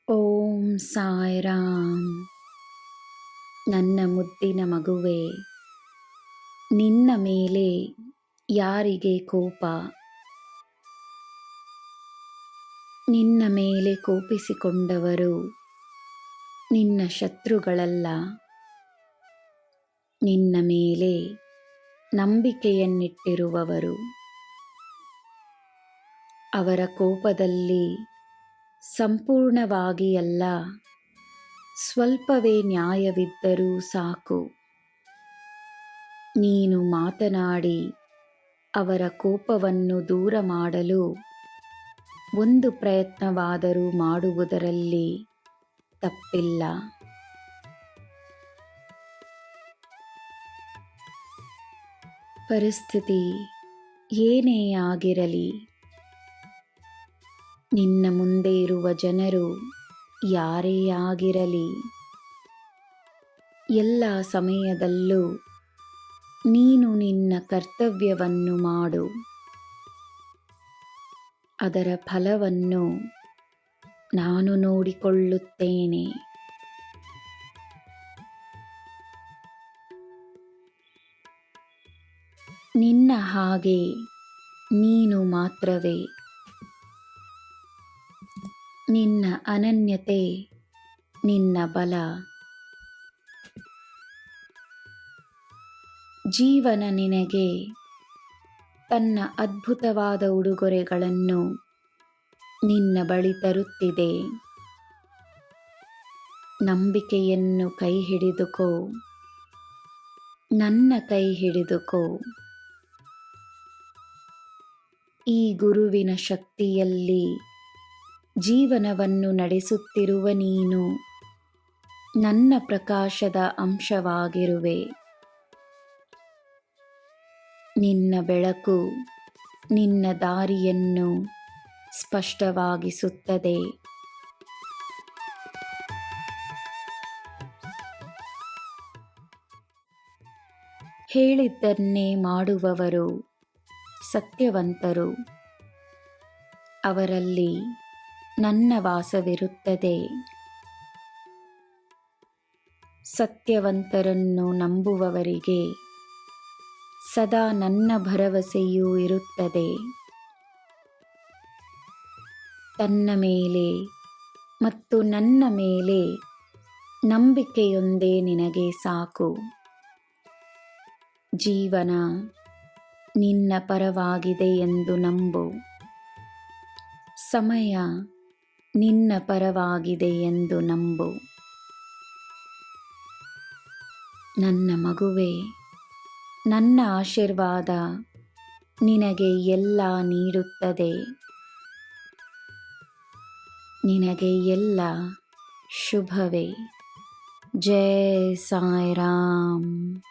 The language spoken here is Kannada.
ಓಂ ಸಾಯಿರಾಮ್. ನನ್ನ ಮುದ್ದಿನ ಮಗುವೆ, ನಿನ್ನ ಮೇಲೆ ಯಾರಿಗೆ ಕೋಪ? ನಿನ್ನ ಮೇಲೆ ಕೋಪಿಸಿಕೊಂಡವರು ನಿನ್ನ ಶತ್ರುಗಳಲ್ಲ. ನಿನ್ನ ಮೇಲೆ ನಂಬಿಕೆಯನ್ನಿಟ್ಟಿರುವವರು. ಅವರ ಕೋಪದಲ್ಲಿ ಸಂಪೂರ್ಣವಾಗಿ ಅಲ್ಲ, ಸ್ವಲ್ಪವೇ ನ್ಯಾಯವಿದ್ದರೂ ಸಾಕು. ನೀನು ಮಾತನಾಡಿ ಅವರ ಕೋಪವನ್ನು ದೂರ ಮಾಡಲು ಒಂದು ಪ್ರಯತ್ನವಾದರೂ ಮಾಡುವುದರಲ್ಲಿ ತಪ್ಪಿಲ್ಲ. ಪರಿಸ್ಥಿತಿ ಏನೇ ಆಗಿರಲಿ, ನಿನ್ನ ಮುಂದೆ ಇರುವ ಜನರು ಯಾರೇ ಆಗಿರಲಿ, ಎಲ್ಲ ಸಮಯದಲ್ಲೂ ನೀನು ನಿನ್ನ ಕರ್ತವ್ಯವನ್ನು ಮಾಡು. ಅದರ ಫಲವನ್ನು ನಾನು ನೋಡಿಕೊಳ್ಳುತ್ತೇನೆ. ನಿನ್ನ ಹಾಗೆ ನೀನು ಮಾತ್ರವೇ. ನಿನ್ನ ಅನನ್ಯತೆ ನಿನ್ನ ಬಲ. ಜೀವನ ನಿನಗೆ ತನ್ನ ಅದ್ಭುತವಾದ ಉಡುಗೊರೆಗಳನ್ನು ನಿನ್ನ ಬಳಿ ತರುತ್ತಿದೆ. ನಂಬಿಕೆಯನ್ನು ಕೈ ಹಿಡಿದುಕೋ, ನನ್ನ ಕೈ ಹಿಡಿದುಕೋ. ಈ ಗುರುವಿನ ಶಕ್ತಿಯಲ್ಲಿ ಜೀವನವನ್ನು ನಡೆಸುತ್ತಿರುವ ನೀನು ನನ್ನ ಪ್ರಕಾಶದ ಅಂಶವಾಗಿರುವೆ. ನಿನ್ನ ಬೆಳಕು ನಿನ್ನ ದಾರಿಯನ್ನು ಸ್ಪಷ್ಟವಾಗಿಸುತ್ತದೆ. ಹೇಳಿದ್ದನ್ನೇ ಮಾಡುವವರು ಸತ್ಯವಂತರು. ಅವರಲ್ಲಿ ನನ್ನ ವಾಸವಿರುತ್ತದೆ. ಸತ್ಯವಂತರನ್ನು ನಂಬುವವರಿಗೆ ಸದಾ ನನ್ನ ಭರವಸೆಯೂ ಇರುತ್ತದೆ. ತನ್ನ ಮೇಲೆ ಮತ್ತು ನನ್ನ ಮೇಲೆ ನಂಬಿಕೆಯೊಂದೇ ನಿನಗೆ ಸಾಕು. ಜೀವನ ನಿನ್ನ ಪರವಾಗಿದೆ ಎಂದು ನಂಬು. ಸಮಯ ನಿನ್ನ ಪರವಾಗಿದೆ ಎಂದು ನಂಬು. ನನ್ನ ಮಗುವೆ, ನನ್ನ ಆಶೀರ್ವಾದ ನಿನಗೆ ಎಲ್ಲ ನೀಡುತ್ತದೆ. ನಿನಗೆ ಎಲ್ಲ ಶುಭವೇ. ಜೈ ಸಾಯಿರಾಮ್.